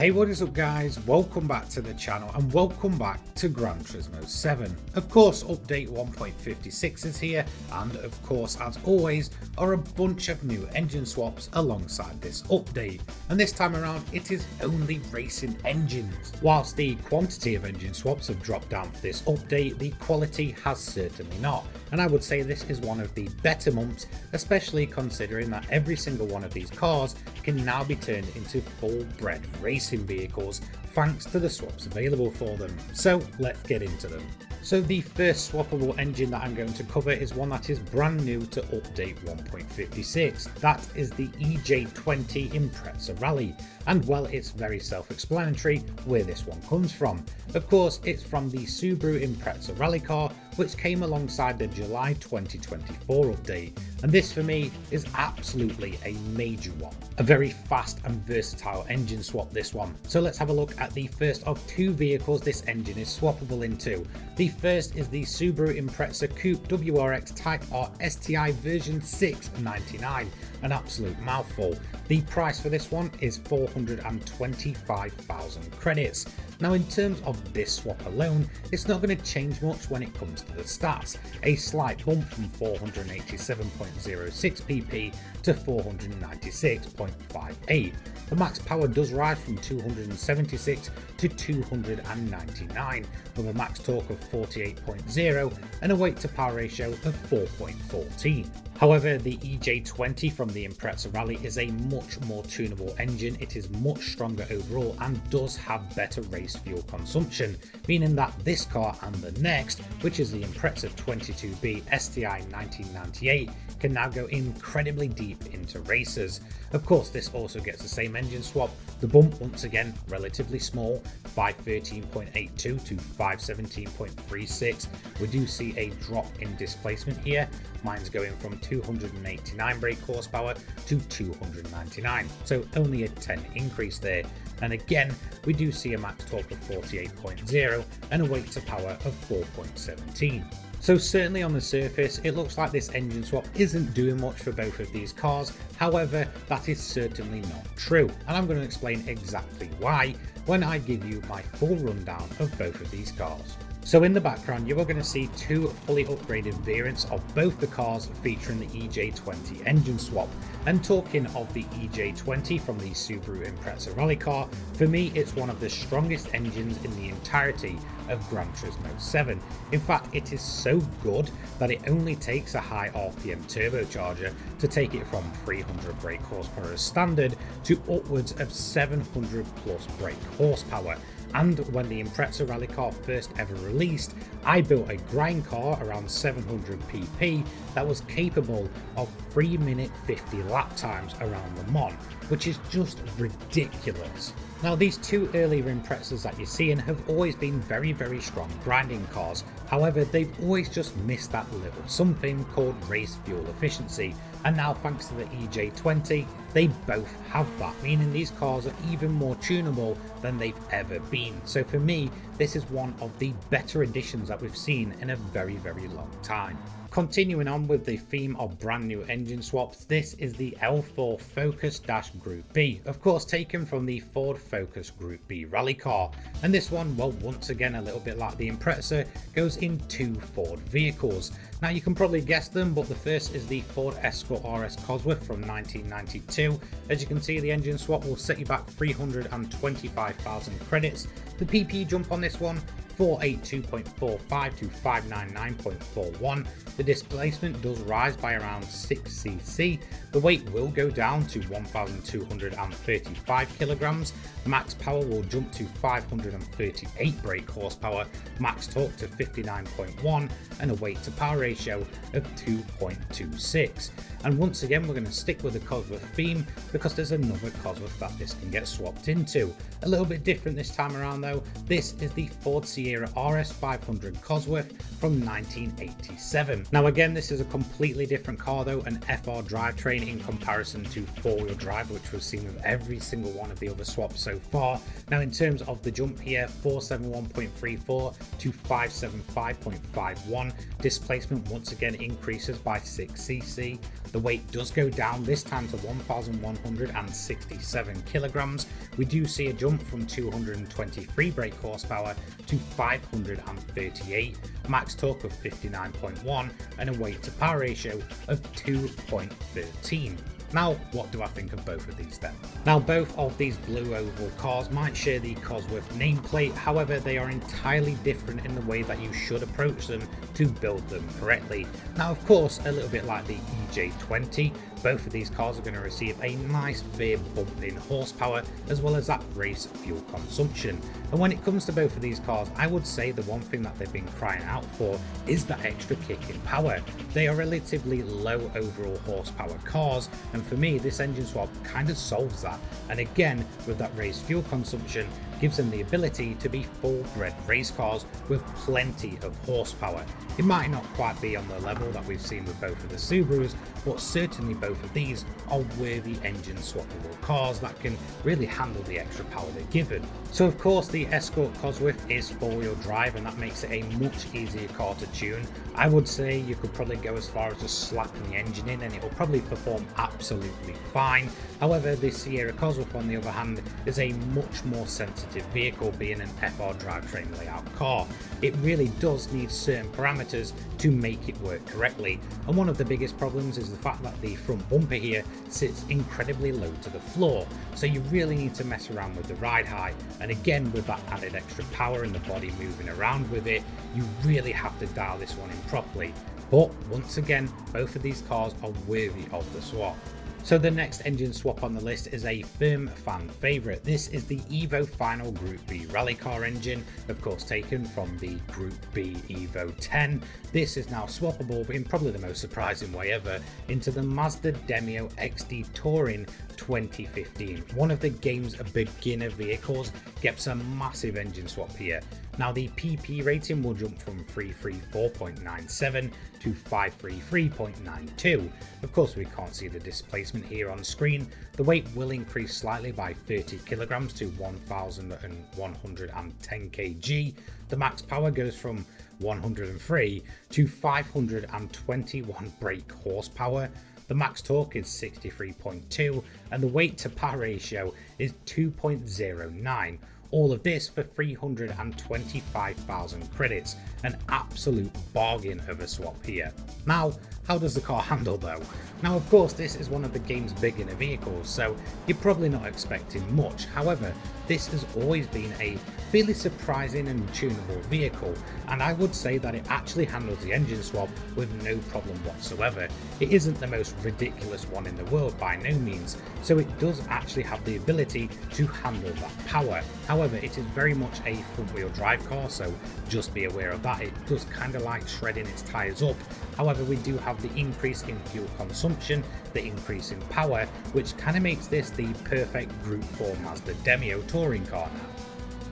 Hey, what is up guys, welcome back to the channel and welcome back to Gran Turismo 7. Of course update 1.56 is here, and of course as always are a bunch of new engine swaps alongside this update, and this time around it is only racing engines. Whilst the quantity of engine swaps have dropped down for this update, the quality has certainly not, and I would say this is one of the better months, especially considering that every single one of these cars can now be turned into full-bred racing vehicles thanks to the swaps available for them. So let's get into them. So the first swappable engine that I'm going to cover is one that is brand new to update 1.56. That is the EJ20 Impreza Rally, and well, it's very self-explanatory where this one comes from. Of course, it's from the Subaru Impreza Rally car, which came alongside the July 2024 update, and this for me is absolutely a major one. A very fast and versatile engine swap, this one. So let's have a look at the first of two vehicles this engine is swappable into. The first is the Subaru Impreza Coupe WRX Type R STI version 699, an absolute mouthful. The price for this one is 425,000 credits. Now in terms of this swap alone, it's not going to change much when it comes to the stats. A slight bump from 487.06 pp to 496.58. The max power does rise from 276 to 299, with a max torque of 48.0 and a weight to power ratio of 4.14. However, the EJ20 from the Impreza Rally is a much more tunable engine. It is much stronger overall and does have better race fuel consumption, meaning that this car and the next, which is the Impreza 22B STI 1998, can now go incredibly deep into races. Of course, this also gets the same engine swap. The bump, once again, relatively small, 513.82 to 517.36. We do see a drop in displacement here. Mine's going from 289 brake horsepower to 299, so only a 10 increase there. And again, we do see a max torque of 48.0 and a weight to power of 4.17. So certainly on the surface, it looks like this engine swap isn't doing much for both of these cars. However, that is certainly not true, and I'm going to explain exactly why when I give you my full rundown of both of these cars. So in the background, you are going to see two fully upgraded variants of both the cars featuring the EJ20 engine swap. And talking of the EJ20 from the Subaru Impreza Rally car, for me it's one of the strongest engines in the entirety of Gran Turismo 7. In fact, it is so good that it only takes a high RPM turbocharger to take it from 300 brake horsepower as standard to upwards of 700 plus brake horsepower. And when the Impreza Rally car first ever released, I built a grind car around 700 pp that was capable of 3-minute 50 lap times around Le Mans, which is just ridiculous. Now these two earlier Imprezas that you're seeing have always been very strong grinding cars. However, they've always just missed that little something called race fuel efficiency, and now thanks to the EJ20 they both have that, meaning these cars are even more tunable than they've ever been. So for me, this is one of the better additions that we've seen in a very long time. Continuing on with the theme of brand new engine swaps, this is the L4 Focus Group B, of course taken from the Ford Focus Group B rally car. And this one, well, once again a little bit like the Impreza, goes in two Ford vehicles. Now you can probably guess them, but the first is the Ford Escort RS Cosworth from 1992. As you can see, the engine swap will set you back 325,000 credits. The PP jump on this one, 482.45 to 599.41. The displacement does rise by around 6 cc. The weight will go down to 1,235 kilograms. Max power will jump to 538 brake horsepower, max torque to 59.1, and a weight to power ratio of 2.26. And once again, we're going to stick with the Cosworth theme because there's another Cosworth that this can get swapped into. A little bit different this time around though. This is the Ford Sierra era RS500 Cosworth from 1987. Now again, this is a completely different car though, an FR drivetrain in comparison to four-wheel drive, which we've seen with every single one of the other swaps so far. Now in terms of the jump here, 471.34 to 575.51. Displacement once again increases by 6cc. The weight does go down, this time to 1,167 kilograms. We do see a jump from 223 brake horsepower to 538, max torque of 59.1, and a weight to power ratio of 2.13. Now, what do I think of both of these then? Now, both of these blue oval cars might share the Cosworth nameplate, however, they are entirely different in the way that you should approach them to build them correctly. Now, of course, a little bit like the EJ20, both of these cars are going to receive a nice fair bump in horsepower as well as that race fuel consumption. And when it comes to both of these cars, I would say the one thing that they've been crying out for is that extra kick in power. They are relatively low overall horsepower cars, and for me this engine swap kind of solves that, and again with that race fuel consumption gives them the ability to be full-bred race cars with plenty of horsepower. It might not quite be on the level that we've seen with both of the Subarus, but certainly both of these are worthy engine swappable cars that can really handle the extra power they're given. So of course the Escort Cosworth is four-wheel drive, and that makes it a much easier car to tune. I would say you could probably go as far as just slapping the engine in and it will probably perform absolutely fine. However, the Sierra Cosworth on the other hand is a much more sensitive vehicle, being an FR drivetrain layout car. It really does need certain parameters to make it work correctly, and one of the biggest problems is the fact that the front bumper here sits incredibly low to the floor, so you really need to mess around with the ride height, and again with that added extra power and the body moving around with it, you really have to dial this one in properly. But once again, both of these cars are worthy of the swap. So the next engine swap on the list is a firm fan favourite. This is the Evo Final Group B rally car engine, of course taken from the Group B Evo 10. This is now swappable in probably the most surprising way ever into the Mazda Demio XD Touring 2015. One of the game's beginner vehicles gets a massive engine swap here. Now the PP rating will jump from 334.97 to 533.92. Of course we can't see the displacement here on screen. The weight will increase slightly by 30 kilograms to 1,110 kg. The max power goes from 103 to 521 brake horsepower. The max torque is 63.2 and the weight to power ratio is 2.09. All of this for 325,000 credits, an absolute bargain of a swap here. Now, how does the car handle though? Now of course this is one of the game's beginner vehicles, so you're probably not expecting much. However, this has always been a fairly surprising and tunable vehicle, and I would say that it actually handles the engine swap with no problem whatsoever. It isn't the most ridiculous one in the world by no means, so it does actually have the ability to handle that power. However, it is very much a front wheel drive car, so just be aware of that. It does kind of like shredding its tyres up. However, we do have the increase in fuel consumption, the increase in power, which kind of makes this the perfect Group 4 Mazda Demio touring car now.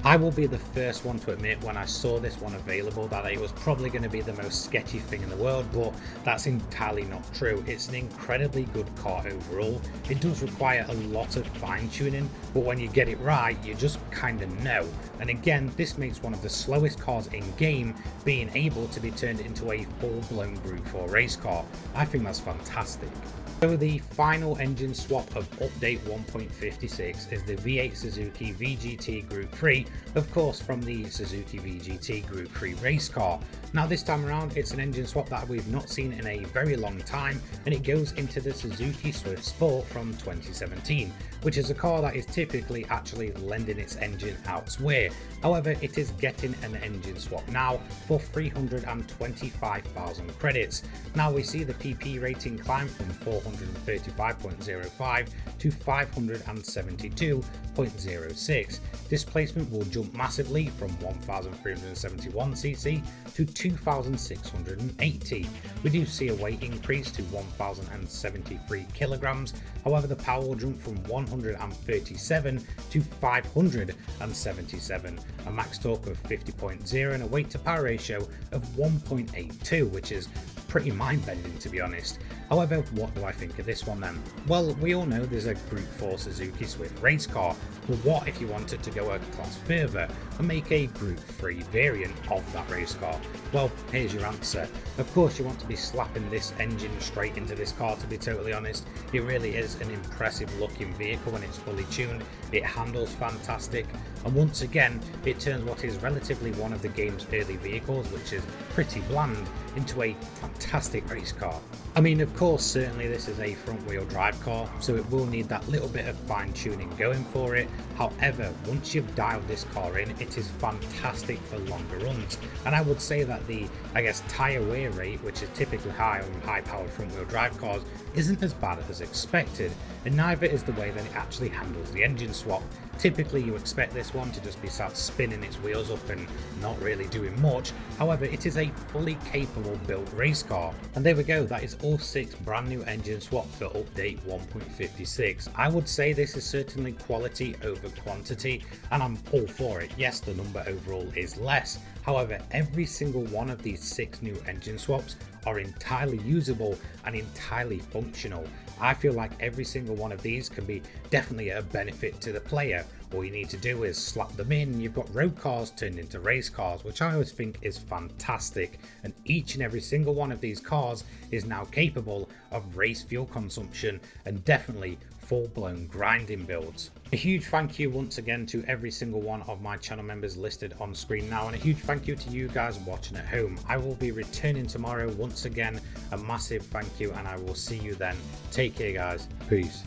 I will be the first one to admit when I saw this one available that it was probably going to be the most sketchy thing in the world, but that's entirely not true. It's an incredibly good car overall. It does require a lot of fine tuning, but when you get it right, you just kind of know. And again, this makes one of the slowest cars in game being able to be turned into a full-blown Group 4 race car. I think that's fantastic. So the final engine swap of update 1.56 is the V8 Suzuki VGT Group 3, of course from the Suzuki VGT Group 3 race car. Now this time around it's an engine swap that we've not seen in a very long time, and it goes into the Suzuki Swift Sport from 2017, which is a car that is typically actually lending its engine elsewhere. However, it is getting an engine swap now for 325,000 credits. Now we see the PP rating climb from 435.05 to 572.06. Displacement will jump massively from 1371cc to 2680. We do see a weight increase to 1073 kilograms. However, the power will jump from 137 to 577, a max torque of 50.0 and a weight to power ratio of 1.82, which is pretty mind-bending to be honest. However, what do I think of this one then? Well, we all know there's a Group 4 Suzuki Swift race car, but what if you wanted to go a class further and make a Group 3 variant of that race car? Well, here's your answer. Of course you want to be slapping this engine straight into this car, to be totally honest. It really is an impressive looking vehicle when it's fully tuned, it handles fantastic, and once again it turns what is relatively one of the game's early vehicles, which is pretty bland, into a fantastic race car. I mean, of course, certainly this is a front wheel drive car, so it will need that little bit of fine tuning going for it. However, once you've dialed this car in, it is fantastic for longer runs, and I would say that the, tyre wear rate, which is typically high on high powered front wheel drive cars, isn't as bad as expected, and neither is the way that it actually handles the engine swap. Typically you expect this one to just be sat spinning its wheels up and not really doing much. However, it is a fully capable built race car. And there we go, that is all 6 brand new engine swaps for update 1.56. I would say this is certainly quality over quantity, and I'm all for it. Yes, the number overall is less. However, every single one of these 6 new engine swaps are entirely usable and entirely functional. I feel like every single one of these can be definitely a benefit to the player. All you need to do is slap them in, you've got road cars turned into race cars, which I always think is fantastic, and each and every single one of these cars is now capable of race fuel consumption and definitely full-blown grinding builds. A huge thank you once again to every single one of my channel members listed on screen now, and a huge thank you to you guys watching at home. I will be returning tomorrow once again. A massive thank you, and I will see you then. Take care guys. Peace.